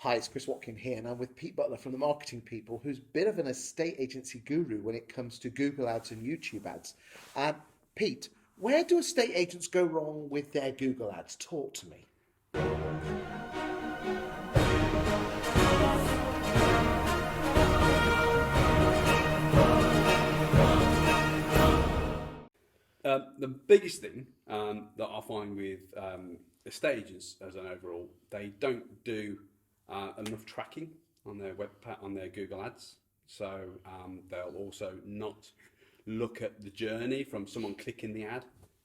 Hi, it's Chris Watkin here, and I'm with Pete Butler from the Marketing People, who's a bit of an estate agency guru when it comes to Google ads and YouTube ads. Pete, where do estate agents go wrong with their Google ads? Talk to me. The biggest thing that I find with estate agents as an overall, they don't do enough tracking on their on their Google ads. So they'll also not look at the journey from someone clicking the ad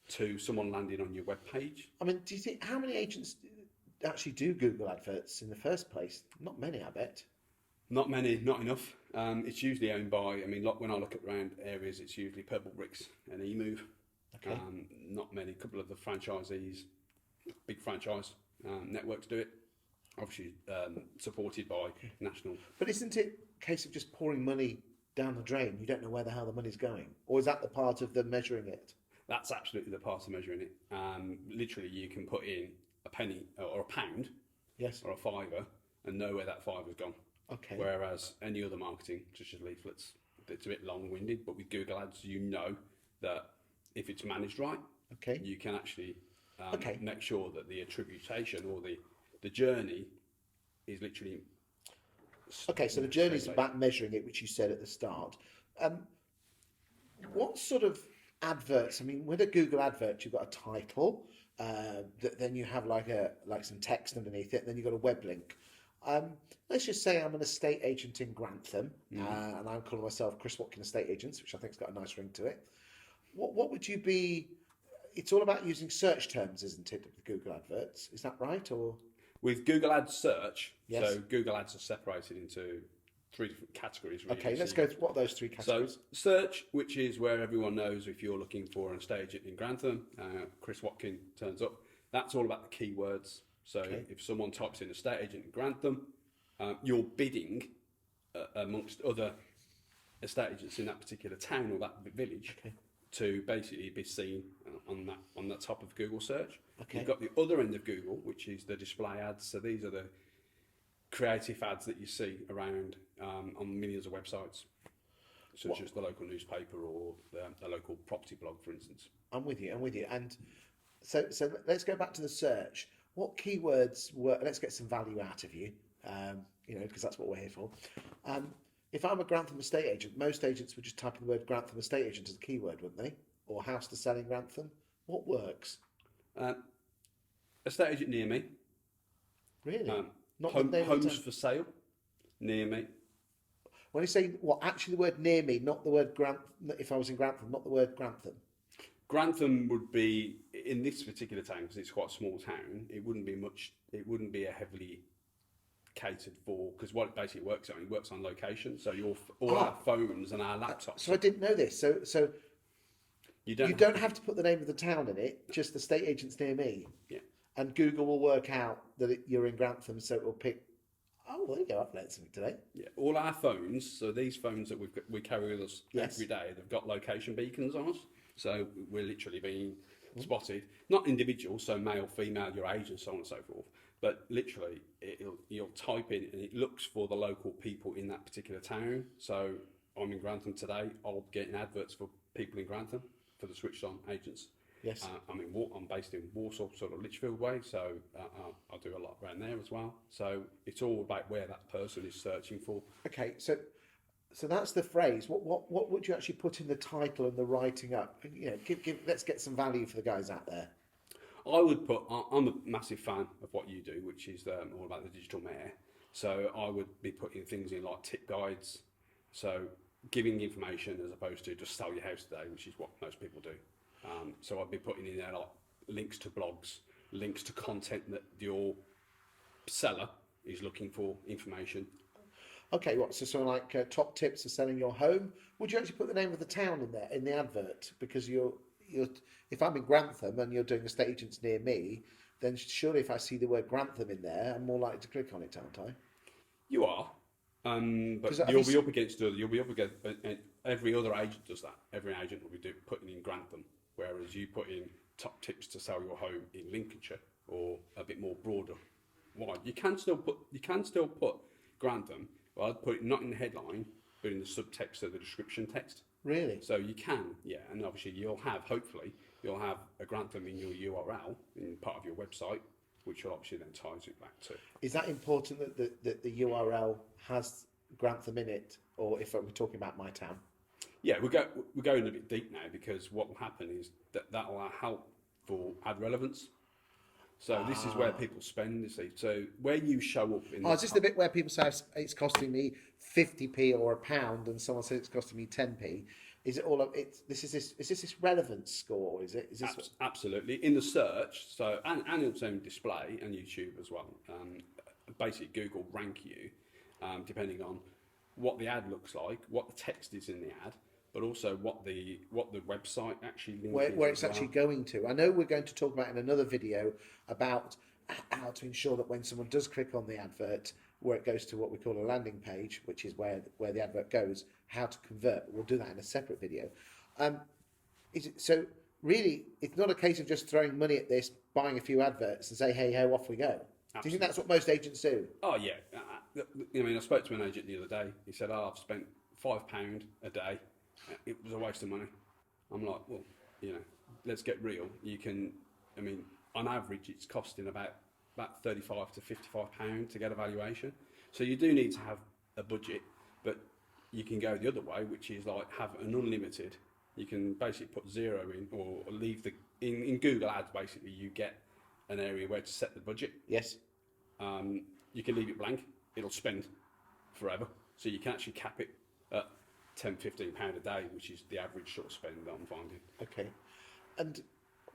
to someone landing on your web page. I mean, do you think how many agents actually do Google adverts in the first place? Not many, I bet. Not many, not enough. It's usually owned by, when I look at around areas, it's usually Purple Bricks and eMove. Okay. Not many. A couple of the franchisees, big franchise networks do it. Obviously supported by national. But isn't it a case of just pouring money down the drain? You don't know where the hell the money's going, or is that the part of the measuring it? That's absolutely the part of measuring it. Literally, you can put in a penny or a pound, Yes. or a fiver, and know where that fiver's gone. Okay. Whereas any other marketing, such as leaflets, it's a bit long-winded. But with Google Ads, you know that if it's managed right, Okay. you can actually Okay. make sure that the attribution or the journey is literally. Okay, so the journey is about measuring it, which you said at the start. What sort of adverts? I mean, with a Google advert, you've got a title, then you have like some text underneath it, and then you've got a web link. Let's just say I'm an estate agent in Grantham, and I'm calling myself Chris Watkin Estate Agents, which I think's got a nice ring to it. What would you be? It's all about using search terms, isn't it? With Google adverts, is that right? Or With Google Ads search, Yes. so Google Ads are separated into three different categories. Really. okay, let's So go. What are those three So categories? search, which is where everyone knows if you're looking for an estate agent in Grantham, Chris Watkin turns up. That's all about the keywords. So Okay. if someone types in estate agent in Grantham, you're bidding amongst other estate agents in that particular town or that village Okay. to basically be seen on that top of Google search. Okay. You've got the other end of Google, which is the display ads. So these are the creative ads that you see around on millions of websites, such as the local newspaper or the local property blog, for instance. I'm with you. I'm with you. And so let's go back to the search. What keywords were? Let's get some value out of you. Because that's what we're here for. If I'm a Grantham estate agent, most agents would just type in the word Grantham estate agent as a keyword, wouldn't they? Or house to sell in Grantham. What works? Estate agent near me. Really? Not Home, the name of the homes town. for sale near me. When you say what, actually the word near me, not the word Grant. If I was in Grantham, not the word Grantham. Grantham would be in this particular town because it's quite a small town. It wouldn't be much. It wouldn't be a heavily catered for because what it basically works on. It works on location. So all our phones and our laptops. So I didn't know this. So you you don't have to put the name of the town in it. Just the estate agents near me. Yeah. And Google will work out that you're in Grantham, so it will pick. Oh, there you go. I've learned something today. Yeah, all our phones. So these phones that we carry with us Yes. every day, they've got location beacons on us. So we're literally being spotted, not individuals, so male, female, your age, and so on and so forth. But literally, you'll type in and it looks for the local people in that particular town. So I'm in Grantham today. I'll be getting adverts for people in Grantham for the switched on agents. Yes. I'm based in Warsaw, sort of Lichfield way, so I do a lot around there as well. So it's all about where that person is searching for. Okay. So that's the phrase. What would you actually put in the title and the writing up? Let's get some value for the guys out there. I would put. I'm a massive fan of what you do, which is all about the digital mayor. So I would be putting things in like tip guides, so giving information as opposed to just sell your house today, which is what most people do. So I'd be putting in there like links to blogs, links to content that your seller is looking for information. Okay, so like top tips for selling your home? Would you actually put the name of the town in there in the advert? Because you're if I'm in Grantham and you're doing estate agents near me, then surely if I see the word Grantham in there, I'm more likely to click on it, aren't I? You are, but 'Cause you'll be up against every other agent does that. Every agent will be putting in Grantham, whereas you put in top tips to sell your home in Lincolnshire or a bit more broader wide. You can still put Grantham, but I'd put it not in the headline, but in the subtext of the description text. Really? So you can, yeah, and obviously hopefully you'll have a Grantham in your URL in part of your website, which will obviously then ties it back to. Is that important that the URL has Grantham in it, or if we're talking about my town? Yeah, we're going a bit deep now, because what will happen is that will help for ad relevance. So this is where people spend, you see. So where you show up in Oh, the is this the bit where people say it's costing me 50p or a pound, and someone says it's costing me 10p? Is it all of it? Is this relevance score? Is it? Is this? Absolutely in the search. So and also in display and YouTube as well. Basically, Google rank you depending on what the ad looks like, what the text is in the ad, but also what the website actually links Where it's actually going to. I know we're going to talk about in another video about how to ensure that when someone does click on the advert, where it goes to what we call a landing page, which is where the advert goes, how to convert. We'll do that in a separate video. So really, it's not a case of just throwing money at this, buying a few adverts and say, hey, ho, off we go. Absolutely. Do you think that's what most agents do? Oh, yeah. I mean, I spoke to an agent the other day. He said, I've spent £5 a day. It was a waste of money. I'm like, well, let's get real. You can, I mean, on average, it's costing about 35 to £55 to get a valuation. So you do need to have a budget, but you can go the other way, which is like have an unlimited. You can basically put zero in, or leave in Google Ads. Basically, you get an area where to set the budget. Yes. You can leave it blank. It'll spend forever. So you can actually cap it at £10-15 a day, which is the average sort of spend that I'm finding. Okay. And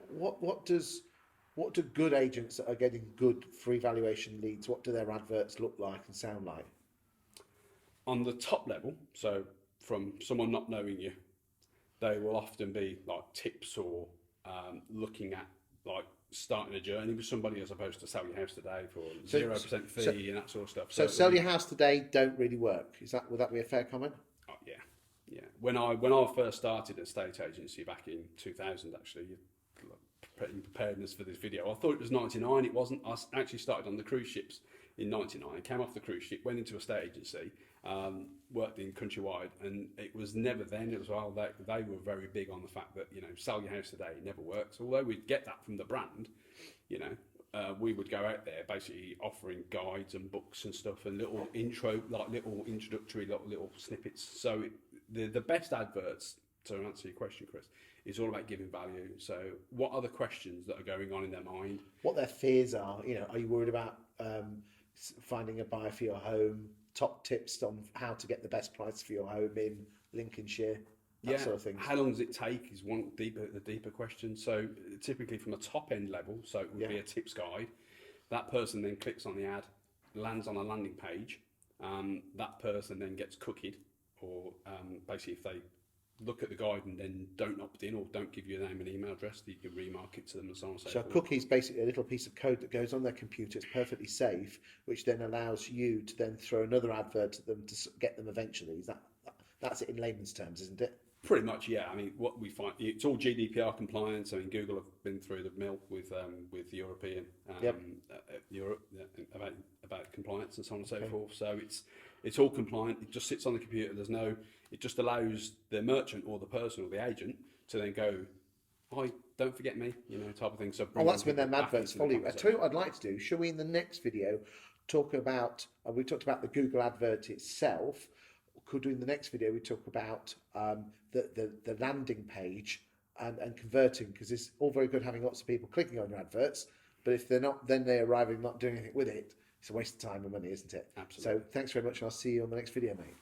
what do good agents that are getting good free valuation leads, what do their adverts look like and sound like? On the top level, so from someone not knowing you, they will often be like tips or looking at like starting a journey with somebody, as opposed to sell your house today for 0% fee and that sort of stuff. So sell your house today don't really work. Would that be a fair comment? Oh, yeah. When I first started an estate agency back in 2000, actually, in preparedness for this video, I thought it was 99. It wasn't. I actually started on the cruise ships in 99. Came off the cruise ship, went into a estate agency, worked in Countrywide, and it was never then as well. They were very big on the fact that sell your house today never works. Although we'd get that from the brand, we would go out there basically offering guides and books and stuff and little introductory little snippets. So the best adverts, to answer your question, Chris, is all about giving value. So what are the questions that are going on in their mind? What their fears are. Are you worried about finding a buyer for your home? Top tips on how to get the best price for your home in Lincolnshire? That sort of thing. How long does it take is the deeper question. So typically from a top end level, so it would be a tips guide. That person then clicks on the ad, lands on a landing page. That person then gets cookied, or basically if they look at the guide and then don't opt in or don't give you a name and email address, you can remarket to them and so on and so forth. So a cookie is basically a little piece of code that goes on their computer. It's perfectly safe, which then allows you to then throw another advert at them to get them eventually. That's it in layman's terms, isn't it? Pretty much, yeah. I mean, what we find, it's all GDPR compliance. I mean, Google have been through the mill with European Europe about compliance and so on and so forth. So it's all compliant. It just sits on the computer. It just allows the merchant or the person or the agent to then go, don't forget me, type of thing. So that's when them adverts follow you. I tell you what I'd like to do. Shall we in the next video talk about? We talked about the Google advert itself. Could do in the next video we talk about the landing page and converting, because it's all very good having lots of people clicking on your adverts, but if they're not, then they arrive and not doing anything with it, it's a waste of time and money, isn't it? Absolutely. So thanks very much, and I'll see you on the next video, mate.